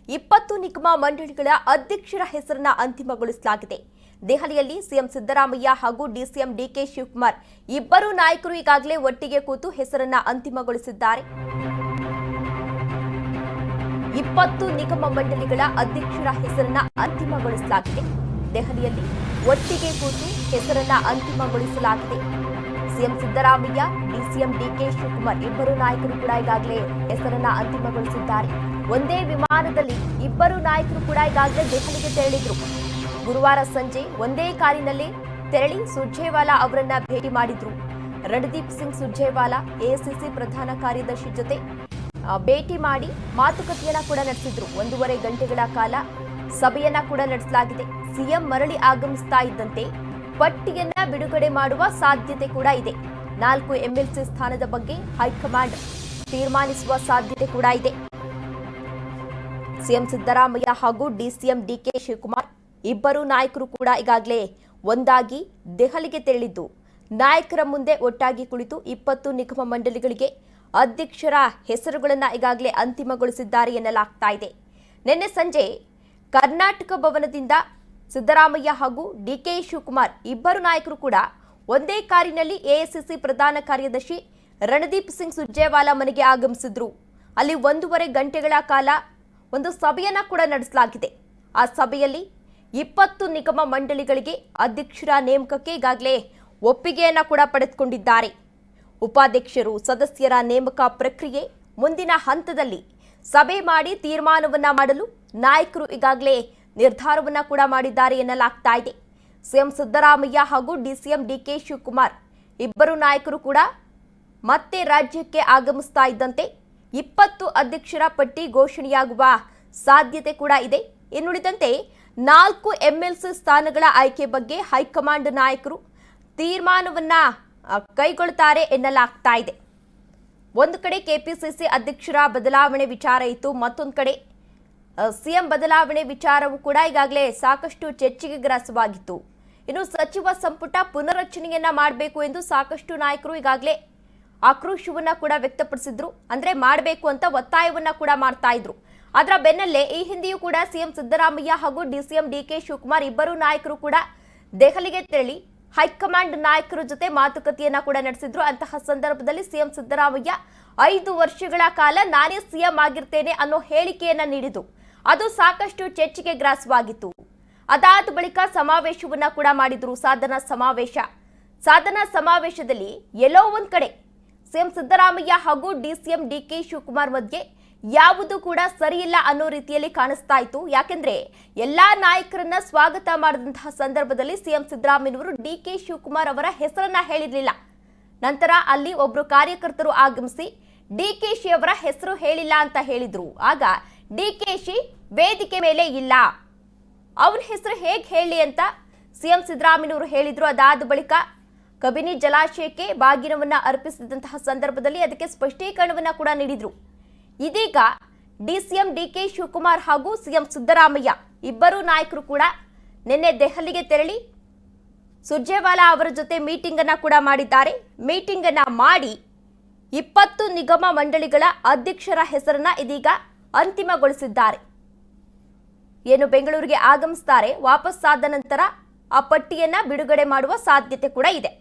20 ನಿಗಮ ಮಂಡಳಿಗಳ ಅಧ್ಯಕ್ಷರ ಹೆಸರನ್ನ ಅಂತಿಮಗೊಳಿಸಲಾಗಿದೆ. ದೆಹಲಿಯಲ್ಲಿ ಸಿಎಂ ಸಿದ್ದರಾಮಯ್ಯ ಹಾಗೂ ಡಿಸಿಎಂ ಡಿಕೆ ಶಿವಕುಮಾರ್ ಇಬ್ಬರು ನಾಯಕರು ಈಗಾಗಲೇ ಒಟ್ಟಿಗೆ ಕೂತು ಹೆಸರನ್ನ ಅಂತಿಮಗೊಳಿಸಿದ್ದಾರೆ. 20 ನಿಗಮ ಮಂಡಳಿಗಳ ಅಧ್ಯಕ್ಷರ ಹೆಸರನ್ನ ಅಂತಿಮಗೊಳಿಸಲಾಗಿದೆ. ದೆಹಲಿಯಲ್ಲಿ ಒಟ್ಟಿಗೆ ಕೂತು ಹೆಸರನ್ನ ಅಂತಿಮಗೊಳಿಸಲಾಗಿದೆ. ಸಿಎಂ ಸಿದ್ದರಾಮಯ್ಯ, ಡಿಸಿಎಂ ಡಿಕೆ ಶಿವಕುಮಾರ್ ಇಬ್ಬರು ನಾಯಕರು ಕೂಡ ಈಗಾಗಲೇ ಹೆಸರನ್ನ ಅಂತಿಮಗೊಳಿಸಿದ್ದಾರೆ. ಒಂದೇ ವಿಮಾನದಲ್ಲಿ ಇಬ್ಬರು ನಾಯಕರು ಕೂಡ ಈಗಾಗಲೇ ದೆಹಲಿಗೆ ತೆರಳಿದ್ರು. ಗುರುವಾರ ಸಂಜೆ ಒಂದೇ ಕಾರಿನಲ್ಲಿ ತೆರಳಿ ಸುರ್ಜೇವಾಲಾ ಅವರನ್ನ ಭೇಟಿ ಮಾಡಿದ್ರು. ರಣದೀಪ್ ಸಿಂಗ್ ಸುರ್ಜೇವಾಲಾ ಎಐಸಿಸಿ ಪ್ರಧಾನ ಕಾರ್ಯದರ್ಶಿ ಜೊತೆ ಭೇಟಿ ಮಾಡಿ ಮಾತುಕತೆಯನ್ನ ಕೂಡ ನಡೆಸಿದ್ರು. 1.5 ಗಂಟೆಗಳ ಕಾಲ ಸಭೆಯನ್ನ ಕೂಡ ನಡೆಸಲಾಗಿದೆ. ಸಿಎಂ ಮರಳಿ ಆಗಮಿಸ್ತಾ ಇದ್ದಂತೆ ಪಟ್ಟಿಯನ್ನ ಬಿಡುಗಡೆ ಮಾಡುವ ಸಾಧ್ಯತೆ ಕೂಡ ಇದೆ. 4 ಎಂಎಲ್ಸಿ ಸ್ಥಾನದ ಬಗ್ಗೆ ಹೈಕಮಾಂಡ್ ತೀರ್ಮಾನಿಸುವ ಸಾಧ್ಯತೆ ಕೂಡ ಇದೆ. ಸಿಎಂ ಸಿದ್ದರಾಮಯ್ಯ ಹಾಗೂ ಡಿಸಿಎಂ ಡಿಕೆ ಶಿವಕುಮಾರ್ ಇಬ್ಬರು ನಾಯಕರು ಕೂಡ ಈಗಾಗಲೇ ಒಂದಾಗಿ ದೆಹಲಿಗೆ ತೆರಳಿದ್ದು, ನಾಯಕರ ಮುಂದೆ ಒಟ್ಟಾಗಿ ಕುಳಿತು 20 ನಿಗಮ ಮಂಡಳಿಗಳಿಗೆ ಅಧ್ಯಕ್ಷರ ಹೆಸರುಗಳನ್ನು ಈಗಾಗಲೇ ಅಂತಿಮಗೊಳಿಸಿದ್ದಾರೆ ಎನ್ನಲಾಗ್ತಾ ಇದೆ. ನಿನ್ನೆ ಸಂಜೆ ಕರ್ನಾಟಕ ಭವನದಿಂದ ಸಿದ್ದರಾಮಯ್ಯ ಹಾಗೂ ಡಿಕೆ ಶಿವಕುಮಾರ್ ಇಬ್ಬರು ನಾಯಕರು ಕೂಡ ಒಂದೇ ಕಾರಿನಲ್ಲಿ ಎಐಸಿಸಿ ಪ್ರಧಾನ ಕಾರ್ಯದರ್ಶಿ ರಣದೀಪ್ ಸಿಂಗ್ ಸುರ್ಜೇವಾಲಾ ಮನೆಗೆ ಆಗಮಿಸಿದ್ರು. ಅಲ್ಲಿ 1.5 ಗಂಟೆಗಳ ಕಾಲ ಒಂದು ಸಭೆಯನ್ನ ಕೂಡ ನಡೆಸಲಾಗಿದೆ. ಆ ಸಭೆಯಲ್ಲಿ 20 ನಿಗಮ ಮಂಡಳಿಗಳಿಗೆ ಅಧ್ಯಕ್ಷರ ನೇಮಕಕ್ಕೆ ಈಗಾಗಲೇ ಒಪ್ಪಿಗೆಯನ್ನ ಕೂಡ ಪಡೆದುಕೊಂಡಿದ್ದಾರೆ. ಉಪಾಧ್ಯಕ್ಷರು, ಸದಸ್ಯರ ನೇಮಕ ಪ್ರಕ್ರಿಯೆ ಮುಂದಿನ ಹಂತದಲ್ಲಿ ಸಭೆ ಮಾಡಿ ತೀರ್ಮಾನವನ್ನ ಮಾಡಲು ನಾಯಕರು ಈಗಾಗಲೇ ನಿರ್ಧಾರವನ್ನ ಕೂಡ ಮಾಡಿದ್ದಾರೆ ಎನ್ನಲಾಗ್ತಾ ಇದೆ. ಸಿಎಂ ಸಿದ್ದರಾಮಯ್ಯ ಹಾಗೂ ಡಿಸಿಎಂ ಡಿಕೆ ಶಿವಕುಮಾರ್ ಇಬ್ಬರು ನಾಯಕರು ಕೂಡ ಮತ್ತೆ ರಾಜ್ಯಕ್ಕೆ ಆಗಮಿಸ್ತಾ ಇದ್ದಂತೆ 20 ಅಧ್ಯಕ್ಷರ ಪಟ್ಟಿ ಘೋಷಣೆಯಾಗುವ ಸಾಧ್ಯತೆ ಕೂಡ ಇದೆ. ಇನ್ನುಳಿದಂತೆ 4 ಎಂಎಲ್ಸಿ ಸ್ಥಾನಗಳ ಆಯ್ಕೆ ಬಗ್ಗೆ ಹೈಕಮಾಂಡ್ ನಾಯಕರು ತೀರ್ಮಾನವನ್ನ ಕೈಗೊಳ್ಳುತ್ತಾರೆ ಎನ್ನಲಾಗ್ತಾ ಇದೆ. ಒಂದು ಕಡೆ ಕೆಪಿಸಿಸಿ ಅಧ್ಯಕ್ಷರ ಬದಲಾವಣೆ ವಿಚಾರ ಇತ್ತು, ಮತ್ತೊಂದು ಕಡೆ ಸಿಎಂ ಬದಲಾವಣೆ ವಿಚಾರವೂ ಕೂಡ ಈಗಾಗಲೇ ಸಾಕಷ್ಟು ಚರ್ಚೆಗೆ ಗ್ರಾಸವಾಗಿತ್ತು. ಇನ್ನು ಸಚಿವ ಸಂಪುಟ ಪುನರ್ರಚನೆಯನ್ನ ಮಾಡಬೇಕು ಎಂದು ಸಾಕಷ್ಟು ನಾಯಕರು ಈಗಾಗಲೇ ಆಕ್ರೋಶವನ್ನ ಕೂಡ ವ್ಯಕ್ತಪಡಿಸಿದ್ರು. ಅಂದ್ರೆ ಮಾಡಬೇಕು ಅಂತ ಒತ್ತಾಯವನ್ನ ಕೂಡ ಮಾಡ್ತಾ ಇದ್ರು. ಅದರ ಬೆನ್ನಲ್ಲೇ ಈ ಹಿಂದೆಯೂ ಕೂಡ ಸಿಎಂ ಸಿದ್ದರಾಮಯ್ಯ ಹಾಗೂ ಡಿಸಿಎಂ ಡಿಕೆ ಶಿವಕುಮಾರ್ ಇಬ್ಬರು ನಾಯಕರು ಕೂಡ ದೆಹಲಿಗೆ ತೆರಳಿ ಹೈಕಮಾಂಡ್ ನಾಯಕರ ಜೊತೆ ಮಾತುಕತೆಯನ್ನ ಕೂಡ ನಡೆಸಿದ್ರು. ಅಂತಹ ಸಂದರ್ಭದಲ್ಲಿ ಸಿಎಂ ಸಿದ್ದರಾಮಯ್ಯ 5 ವರ್ಷಗಳ ಕಾಲ ನಾನೇ ಸಿಎಂ ಆಗಿರ್ತೇನೆ ಅನ್ನೋ ಹೇಳಿಕೆಯನ್ನ ನೀಡಿದ್ರು. ಅದು ಸಾಕಷ್ಟು ಚರ್ಚೆಗೆ ಗ್ರಾಸವಾಗಿತ್ತು. ಅದಾದ ಬಳಿಕ ಸಮಾವೇಶವನ್ನ ಕೂಡ ಮಾಡಿದ್ರು. ಸಾಧನಾ ಸಮಾವೇಶದಲ್ಲಿ ಎಲ್ಲೋ ಒಂದ್ ಕಡೆ ಸಿಎಂ ಸಿದ್ದರಾಮಯ್ಯ ಹಾಗೂ ಡಿಸಿಎಂ ಡಿಕೆ ಶಿವಕುಮಾರ್ ಮಧ್ಯೆ ಯಾವುದು ಕೂಡ ಸರಿಯಿಲ್ಲ ಅನ್ನೋ ರೀತಿಯಲ್ಲಿ ಕಾಣಿಸ್ತಾ ಇತ್ತು. ಯಾಕೆಂದ್ರೆ ಎಲ್ಲಾ ನಾಯಕರನ್ನ ಸ್ವಾಗತ ಮಾಡಿದಂತಹ ಸಂದರ್ಭದಲ್ಲಿ ಸಿಎಂ ಸಿದ್ದರಾಮಯ್ಯನವರು ಡಿಕೆ ಶಿವಕುಮಾರ್ ಅವರ ಹೆಸರನ್ನ ಹೇಳಿರ್ಲಿಲ್ಲ. ನಂತರ ಅಲ್ಲಿ ಒಬ್ರು ಕಾರ್ಯಕರ್ತರು ಆಗಮಿಸಿ ಡಿಕೆಶಿ ಅವರ ಹೆಸರು ಹೇಳಿಲ್ಲ ಅಂತ ಹೇಳಿದ್ರು. ಆಗ ಡಿಕೆಶಿ ವೇದಿಕೆ ಮೇಲೆ ಇಲ್ಲ, ಅವನ ಹೆಸರು ಹೇಗೆ ಹೇಳಿ ಅಂತ ಸಿಎಂ ಸಿದ್ದರಾಮಯ್ಯನವರು ಹೇಳಿದ್ರು. ಅದಾದ ಬಳಿಕ ಕಬಿನಿ ಜಲಾಶಯಕ್ಕೆ ಬಾಗಿನವನ್ನ ಅರ್ಪಿಸಿದಂತಹ ಸಂದರ್ಭದಲ್ಲಿ ಅದಕ್ಕೆ ಸ್ಪಷ್ಟೀಕರಣವನ್ನ ಕೂಡ ನೀಡಿದ್ರು. ಇದೀಗ ಡಿಸಿಎಂ ಡಿಕೆ ಶಿವಕುಮಾರ್ ಹಾಗೂ ಸಿಎಂ ಸಿದ್ದರಾಮಯ್ಯ ಇಬ್ಬರು ನಾಯಕರು ಕೂಡ ನಿನ್ನೆ ದೆಹಲಿಗೆ ತೆರಳಿ ಸುರ್ಜೇವಾಲಾ ಅವರ ಜೊತೆ ಮೀಟಿಂಗ್ ಅನ್ನ ಕೂಡ ಮಾಡಿದ್ದಾರೆ. ಮೀಟಿಂಗ್ ಅನ್ನ ಮಾಡಿ 20 ನಿಗಮ ಮಂಡಳಿಗಳ ಅಧ್ಯಕ್ಷರ ಹೆಸರನ್ನ ಇದೀಗ ಅಂತಿಮಗೊಳಿಸಿದ್ದಾರೆ. ಏನು ಬೆಂಗಳೂರಿಗೆ ಆಗಮಿಸ್ತಾರೆ, ವಾಪಸ್ಸಾದ ನಂತರ ಆ ಪಟ್ಟಿಯನ್ನ ಬಿಡುಗಡೆ ಮಾಡುವ ಸಾಧ್ಯತೆ ಕೂಡ ಇದೆ.